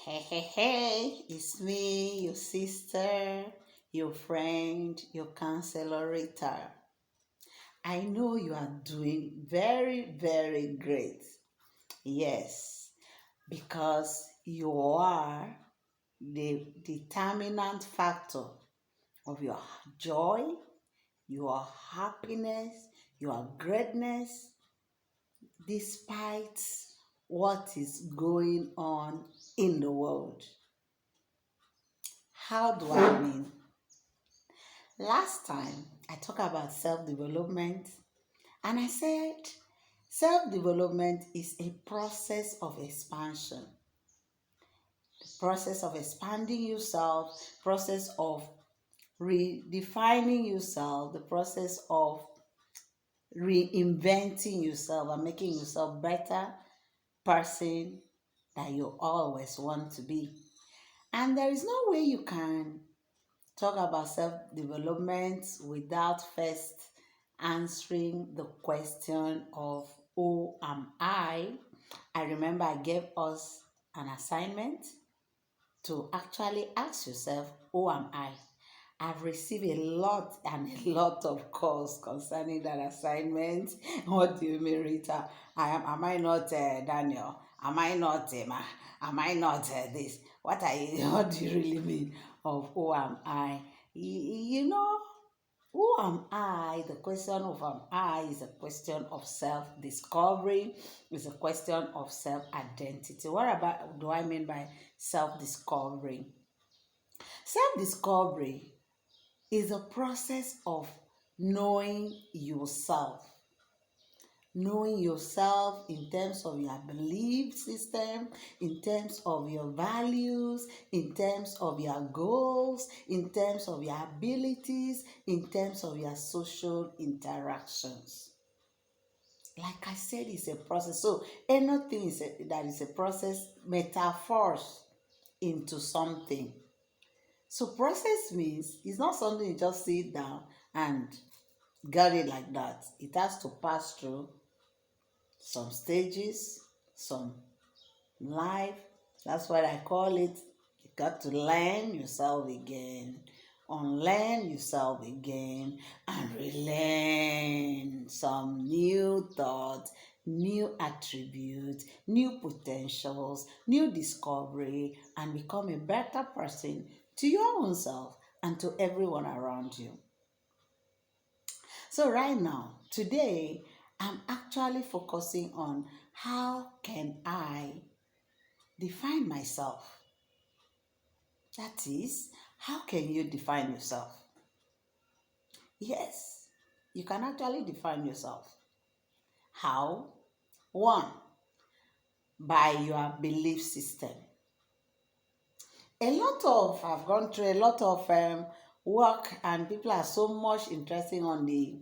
Hey, hey, hey, it's me, your sister, your friend, your counselor, Rita. I know you are doing very, very great. Yes, because you are the determinant factor of your joy, your happiness, your greatness, despite what is going on in the world. How do I mean? Last time I talked about self development, and I said self development is a process of expansion, the process of expanding yourself, process of redefining yourself, the process of reinventing yourself and making yourself better person that you always want to be. And there is no way you can talk about self development without first answering the question of who am I? I remember I gave us an assignment to actually ask yourself, who am I? I've received a lot and a lot of calls concerning that assignment. What do you mean, Rita? Am I not Daniel? Am I not Emma? Am I not this? What are you? What do you really mean of who am I? You know, who am I? The question of am I is a question of self-discovery. It's a question of self-identity. What about do I mean by self-discovery? Self-discovery is a process of knowing yourself. Knowing yourself in terms of your belief system, in terms of your values, in terms of your goals, in terms of your abilities, in terms of your social interactions. Like I said, it's a process. So anything that is a process metaphors into something. So process means it's not something you just sit down and get it like that. It has to pass through some stages, some life. That's what I call it. You got to learn yourself again, unlearn yourself again, and relearn some new thoughts, new attributes, new potentials, new discovery, and become a better person to your own self and to everyone around you. So right now, today, I'm actually focusing on how can I define myself. That is, how can you define yourself? Yes, you can actually define yourself. How? One, by your belief system. I've gone through a lot of work, and people are so much interested on the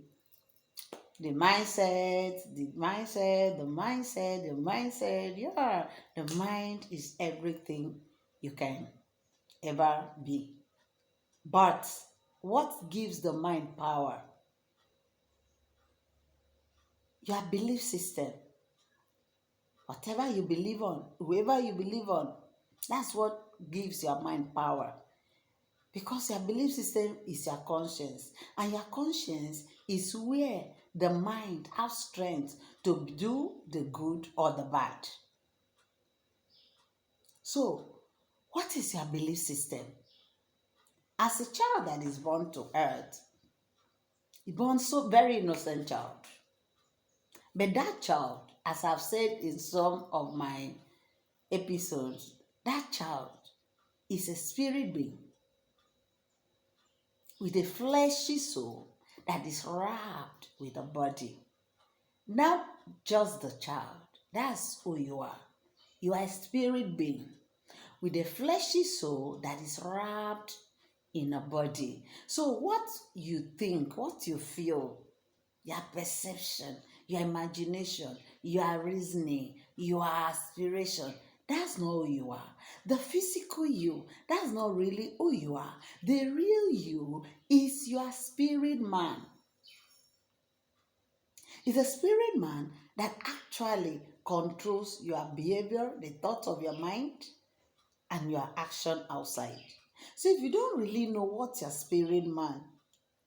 mindset, the mindset, the mindset, the mindset. Yeah, the mind is everything you can ever be. But what gives the mind power? Your belief system. Whatever you believe on, whoever you believe on, that's what gives your mind power. Because your belief system is your conscience. And your conscience is where the mind has strength to do the good or the bad. So, what is your belief system? As a child that is born to earth, you're born so very innocent child. But that child, as I've said in some of my episodes, that child is a spirit being with a fleshy soul that is wrapped with a body. Not just the child. That's who you are. You are a spirit being with a fleshy soul that is wrapped in a body. So what you think, what you feel, your perception, your imagination, your reasoning, your aspiration, that's not who you are. The physical you, that's not really who you are. The real you is your spirit man. It's a spirit man that actually controls your behavior, the thoughts of your mind, and your action outside. So if you don't really know what your spirit man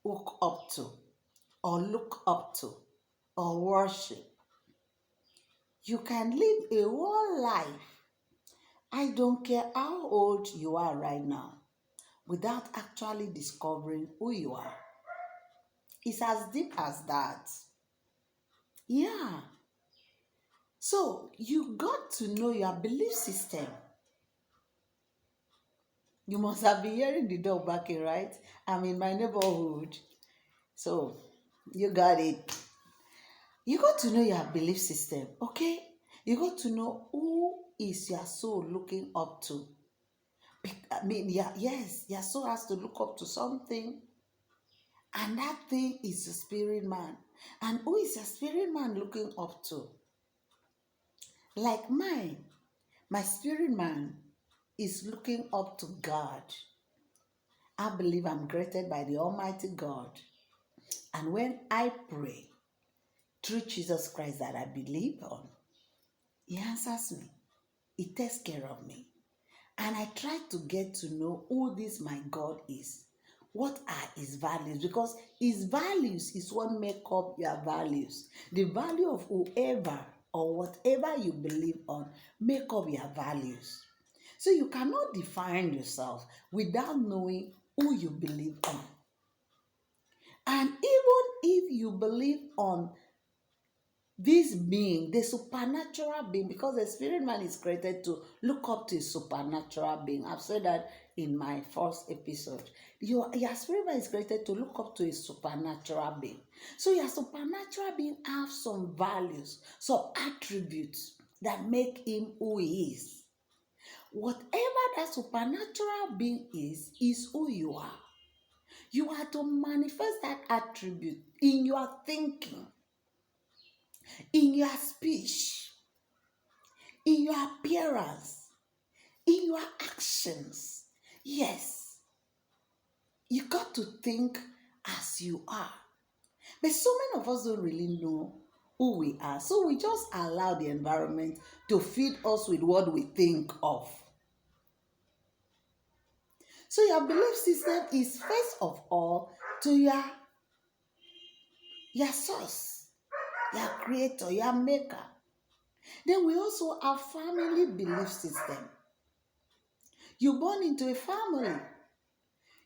look up to, or look up to, or worship, you can live a whole life. I don't care how old you are right now, without actually discovering who you are. It's as deep as that. Yeah. So you got to know your belief system. You must have been hearing the dog barking, right? I'm in my neighborhood. So you got it. You got to know your belief system, okay? You got to know who is your soul looking up to. I mean, yeah, yes, your soul has to look up to something, and that thing is the spirit man. And who is your spirit man looking up to? Like mine, my spirit man is looking up to God. I believe I'm created by the Almighty God. And when I pray through Jesus Christ that I believe on, He answers me. He takes care of me. And I try to get to know who this my God is. What are His values? Because His values is what make up your values. The value of whoever or whatever you believe on make up your values. So you cannot define yourself without knowing who you believe on. And even if you believe on this being, the supernatural being, because the spirit man is created to look up to a supernatural being. I've said that in my first episode. Your spirit man is created to look up to a supernatural being. So your supernatural being have some values, some attributes that make him who he is. Whatever that supernatural being is who you are. You are to manifest that attribute in your thinking, in your speech, in your appearance, in your actions. Yes, you got to think as you are. But so many of us don't really know who we are. So we just allow the environment to feed us with what we think of. So your belief system is first of all to your source, your creator, your maker. Then we also have family belief system. You're born into a family.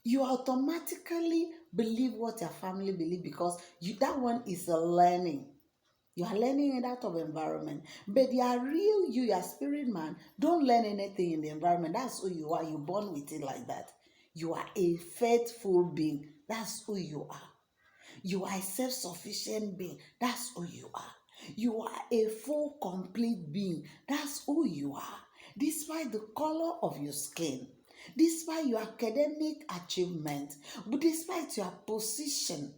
You automatically believe what your family believe because that one is a learning. You are learning in that of environment. But your real you, your spirit man, don't learn anything in the environment. That's who you are. You're born with it like that. You are a faithful being. That's who you are. You are a self-sufficient being. That's who you are. You are a full, complete being. That's who you are. Despite the color of your skin, despite your academic achievement, but despite your position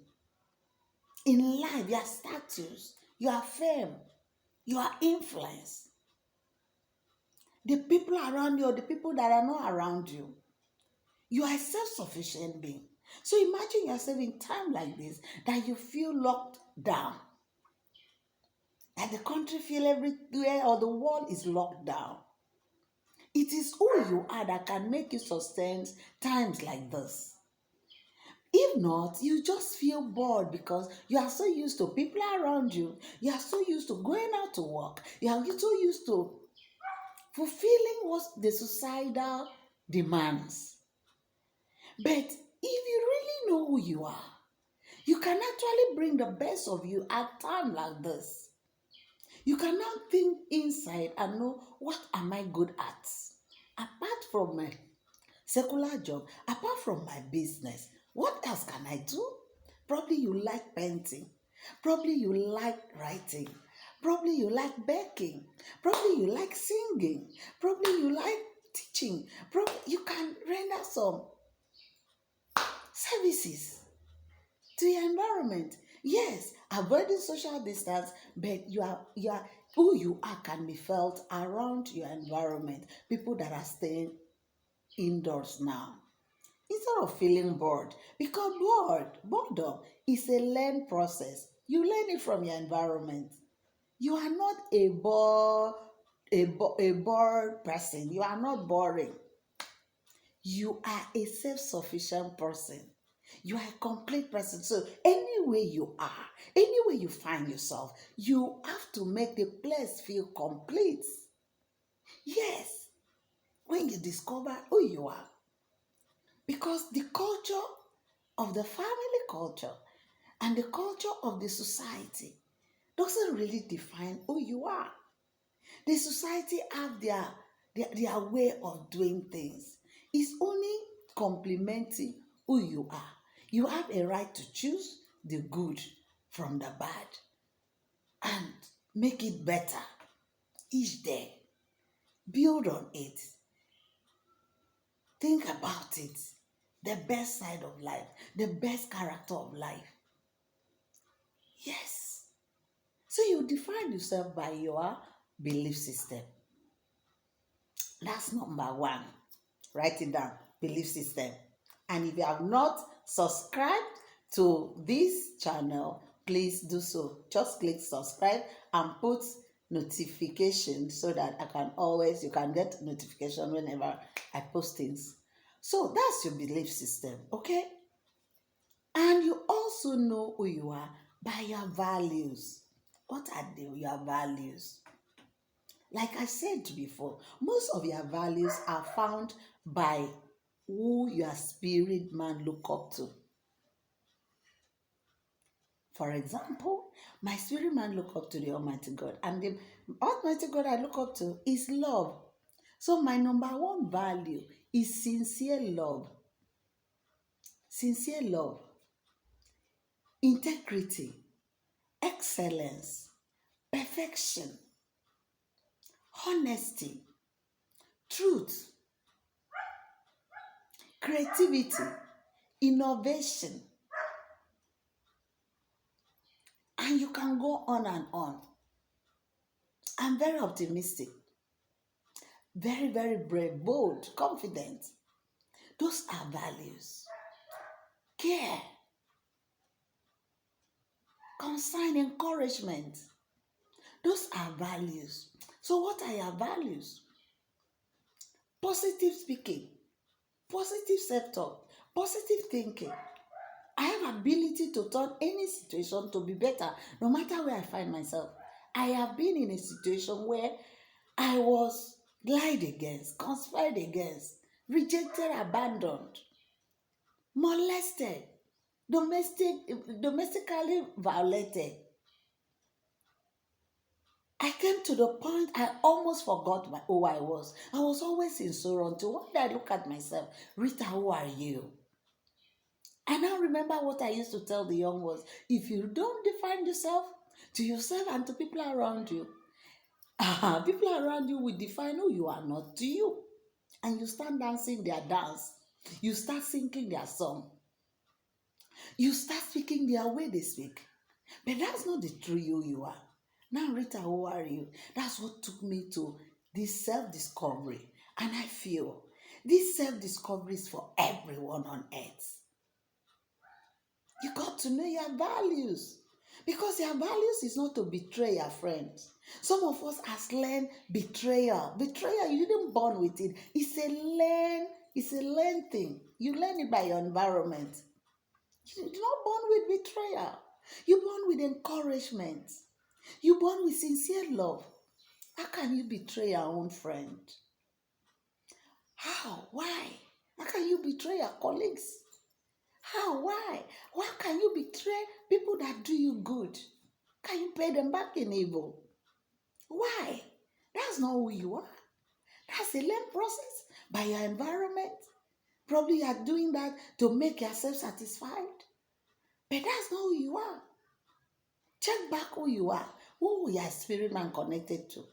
in life, your status, your fame, your influence, the people around you or the people that are not around you, you are a self-sufficient being. So imagine yourself in time like this, that you feel locked down, that the country feel everywhere or the world is locked down. It is who you are that can make you sustain times like this. If not, you just feel bored because you are so used to people around you. You are so used to going out to work. You are so used to fulfilling what the societal demands. But if you really know who you are, you can actually bring the best of you at time like this. You can now think inside and know, what am I good at? Apart from my secular job, apart from my business, what else can I do? Probably you like painting. Probably you like writing. Probably you like baking. Probably you like singing. Probably you like teaching. Probably you can render some services to your environment. Yes, avoiding social distance, but you are who you are can be felt around your environment. People that are staying indoors now, instead of feeling bored, because boredom is a learned process. You learn it from your environment. You are not a bored person. You are not boring. You are a self-sufficient person. You are a complete person. So anywhere you are, anywhere you find yourself, you have to make the place feel complete. Yes, when you discover who you are. Because the culture of the family culture and the culture of the society doesn't really define who you are. The society have their way of doing things. It's only complementing who you are. You have a right to choose the good from the bad and make it better each day. Build on it. Think about it. The best side of life, the best character of life. Yes. So you define yourself by your belief system. That's number one. Write it down. Belief system. And if you have not subscribed to this channel, please do so. Just click subscribe and put notification so that you can get notification whenever I post things. So that's your belief system, okay? And you also know who you are by your values. What are your values? Like I said before, most of your values are found by who your spirit man look up to. For example, my spirit man look up to the Almighty God, and the Almighty God I look up to is love. So my number one value is sincere love. Sincere love, integrity, excellence, perfection, honesty, truth, creativity, innovation, and you can go on and on. I'm very optimistic, very, very brave, bold, confident. Those are values. Care, concern, encouragement. Those are values. So what are your values? Positive speaking, positive self-talk, positive thinking. I have ability to turn any situation to be better, no matter where I find myself. I have been in a situation where I was lied against, conspired against, rejected, abandoned, molested, domestically violated. I came to the point I almost forgot who I was. I was always in sorrow until one day I look at myself. Rita, who are you? I now remember what I used to tell the young ones. If you don't define yourself to yourself and to people around you, people around you will define who you are not to you. And you start dancing their dance. You start singing their song. You start speaking their way they speak. But that's not the true you are. Now, Rita, who are you? That's what took me to this self-discovery. And I feel this self-discovery is for everyone on earth. You got to know your values. Because your values is not to betray your friends. Some of us has learned betrayal. Betrayal, you didn't born with it. It's a learned thing. You learn it by your environment. You're not born with betrayal. You're born with encouragement. You're born with sincere love. How can you betray your own friend? How? Why? How can you betray your colleagues? How? Why? Why can you betray people that do you good? Can you pay them back in evil? Why? That's not who you are. That's a learned process by your environment. Probably you are doing that to make yourself satisfied. But that's not who you are. Check back who you are. Who your spirit man connected to.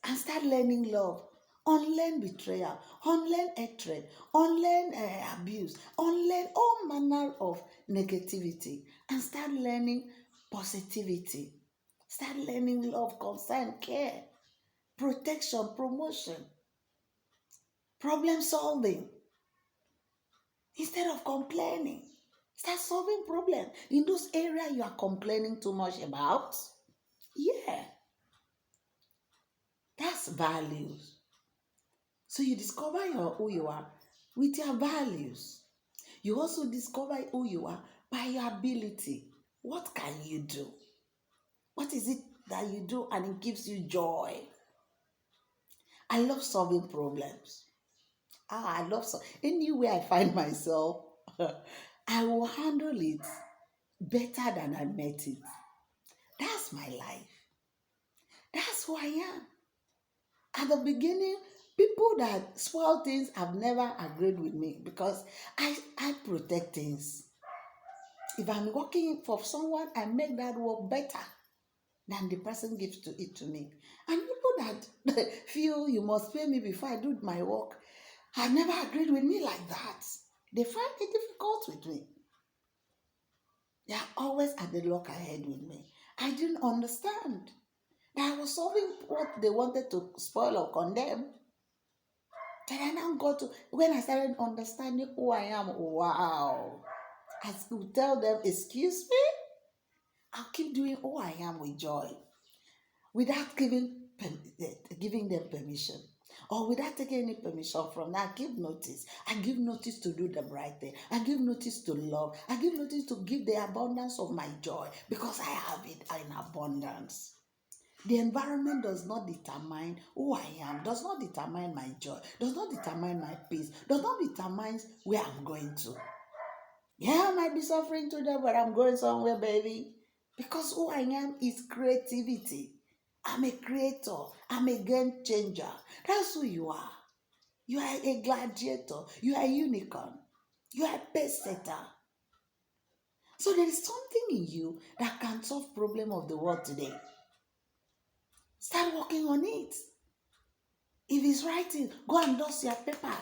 And start learning love. Unlearn betrayal, unlearn hatred, unlearn abuse, unlearn all manner of negativity, and start learning positivity. Start learning love, concern, care, protection, promotion, problem solving. Instead of complaining, start solving problems in those areas you are complaining too much about. Yeah, that's values. So you discover who you are with your values. You also discover who you are by your ability. What can you do? What is it that you do and it gives you joy? I love solving problems. I love anywhere I find myself, I will handle it better than I met it. That's my life. That's who I am. At the beginning, people that spoil things have never agreed with me because I protect things. If I'm working for someone, I make that work better than the person gives to me. And people that feel you must pay me before I do my work have never agreed with me like that. They find it difficult with me. They are always at the loggerhead with me. I didn't understand that I was solving what they wanted to spoil or condemn. Then I now got to, when I started understanding who I am, wow. I could tell them, excuse me, I'll keep doing who I am with joy without giving them permission or without taking any permission from them. I give notice. I give notice to do the right thing. I give notice to love. I give notice to give the abundance of my joy because I have it in abundance. The environment does not determine who I am, does not determine my joy, does not determine my peace, does not determine where I'm going to. Yeah, I might be suffering today, but I'm going somewhere, baby. Because who I am is creativity. I'm a creator. I'm a game changer. That's who you are. You are a gladiator. You are a unicorn. You are a pace setter. So there is something in you that can solve problem of the world today. Start working on it. If it's writing, go and dust your paper.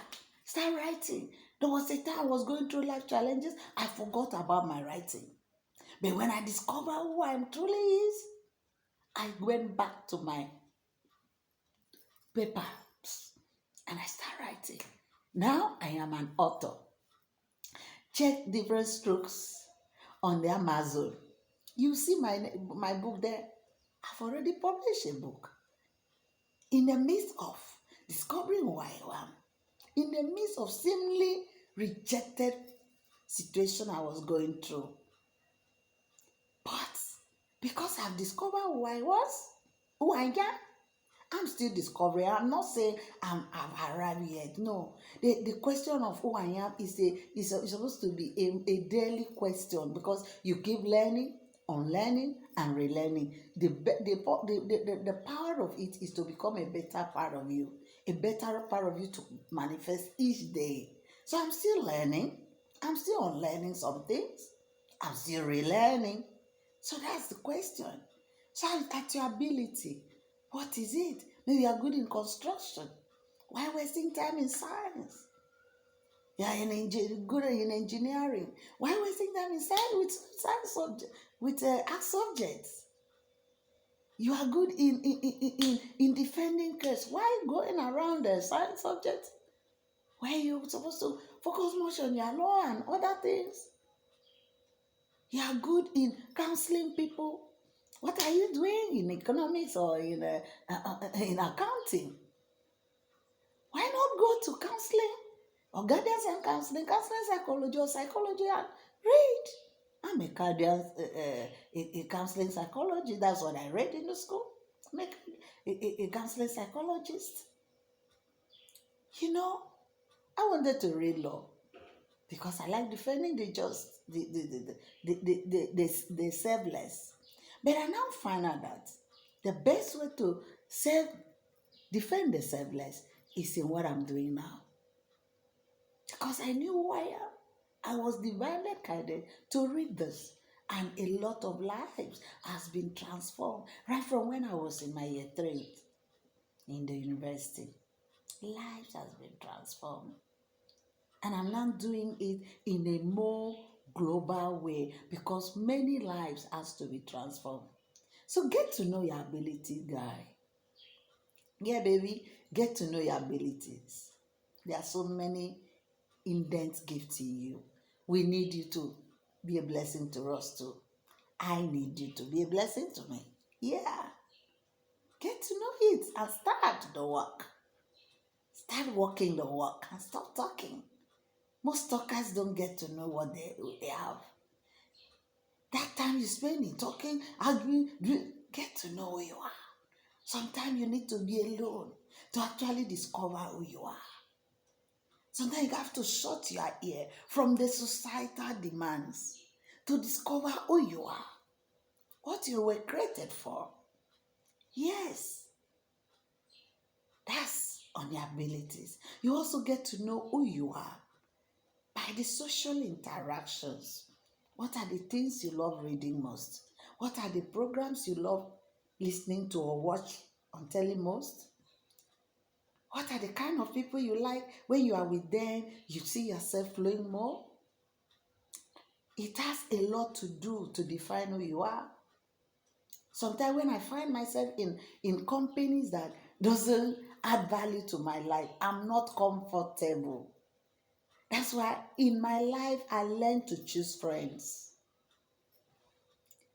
Start writing. There was a time I was going through life challenges. I forgot about my writing. But when I discovered who I am truly is, I went back to my paper and I started writing. Now I am an author. Check different strokes on the Amazon. You see my book there. I've already published a book. In the midst of discovering who I am, in the midst of seemingly rejected situation I was going through. But because I've discovered who I was, who I am, I'm still discovering. I'm not saying I've arrived yet. No. The question of who I am is supposed to be a daily question because you keep learning, unlearning, and relearning. The power of it is to become a better part of you. A better part of you to manifest each day. So I'm still learning. I'm still unlearning some things. I'm still relearning. So that's the question. So at your ability, what is it? Maybe you are good in construction. Why wasting time in science? You are good in engineering. Why wasting time in science with science subject, with art subjects? You are good in defending case. Why going around the science subject where you're supposed to focus much on your law and other things? You are good in counseling people. What are you doing in economics or in accounting? Why not go to counseling or guidance and counseling psychology or psychology and read? I'm a counseling psychology. That's what I read in the school. I'm a counseling psychologist. You know, I wanted to read law because I like defending the just, the selfless. But I now find out that the best way to defend the selfless is in what I'm doing now. Because I knew who I am. I was divinely guided to read this. And a lot of lives has been transformed right from when I was in my year 3 in the university. Lives has been transformed. And I'm now doing it in a more global way because many lives has to be transformed. So get to know your ability, guy. Yeah, baby, get to know your abilities. There are so many indent gifts in you. We need you to be a blessing to us too. I need you to be a blessing to me. Yeah. Get to know it and start the work. Start walking the walk and stop talking. Most talkers don't get to know what they have. That time you spend in talking, arguing, get to know who you are. Sometimes you need to be alone to actually discover who you are. Sometimes you have to shut your ear from the societal demands to discover who you are, what you were created for. Yes, that's on your abilities. You also get to know who you are by the social interactions. What are the things you love reading most? What are the programs you love listening to or watch on telly most? What are the kind of people you like? When you are with them, you see yourself flowing more? It has a lot to do to define who you are. Sometimes when I find myself in companies that doesn't add value to my life, I'm not comfortable. That's why in my life, I learned to choose friends.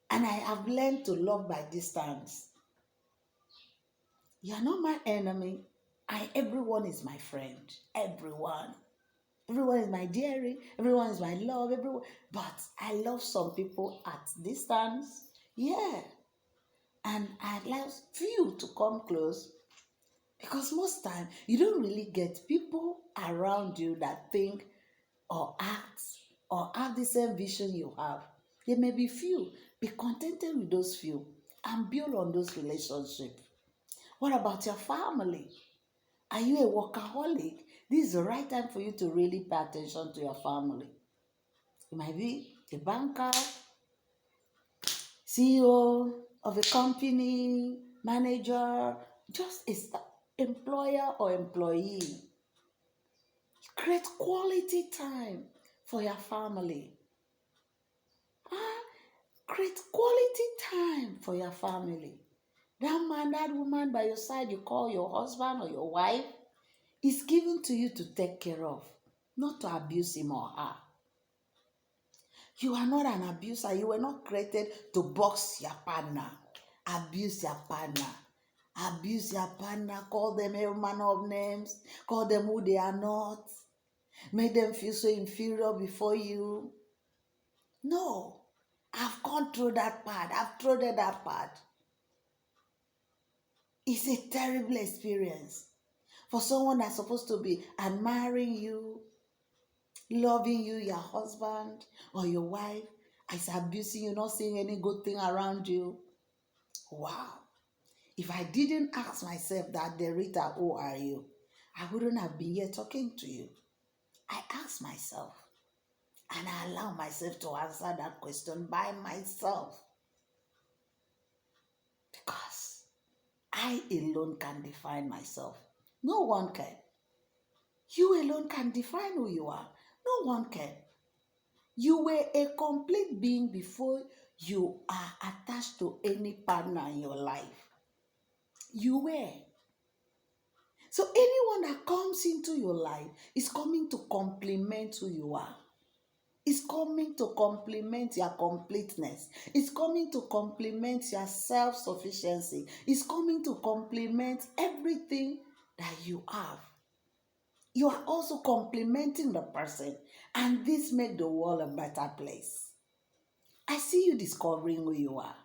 And I have learned to love by distance. You are not my enemy. Everyone is my friend. Everyone. Everyone is my dearie. Everyone is my love. Everyone. But I love some people at distance. Yeah. And I allow few to come close. Because most time, you don't really get people around you that think or act or have the same vision you have. There may be few. Be contented with those few and build on those relationships. What about your family? Are you a workaholic? This is the right time for you to really pay attention to your family. You might be a banker, CEO of a company, manager, just a employer or employee. Create quality time for your family. Create quality time for your family. That man, that woman by your side, you call your husband or your wife, is given to you to take care of, not to abuse him or her. You are not an abuser. You were not created to box your partner, abuse your partner. Abuse your partner, call them every manner of names, call them who they are not, make them feel so inferior before you. No, I've gone through that part. I've trodden that part. It's a terrible experience for someone that's supposed to be admiring you, loving you, your husband or your wife, is abusing you, not seeing any good thing around you. Wow. If I didn't ask myself that, Rita, who are you? I wouldn't have been here talking to you. I asked myself, and I allow myself to answer that question by myself. Because I alone can define myself. No one can. You alone can define who you are. No one can. You were a complete being before you are attached to any partner in your life. You were. So anyone that comes into your life is coming to complement who you are. It's coming to complement your completeness. It's coming to complement your self-sufficiency. It's coming to complement everything that you have. You are also complementing the person, and this makes the world a better place. I see you discovering who you are.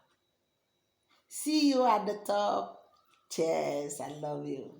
See you at the top. Cheers. I love you.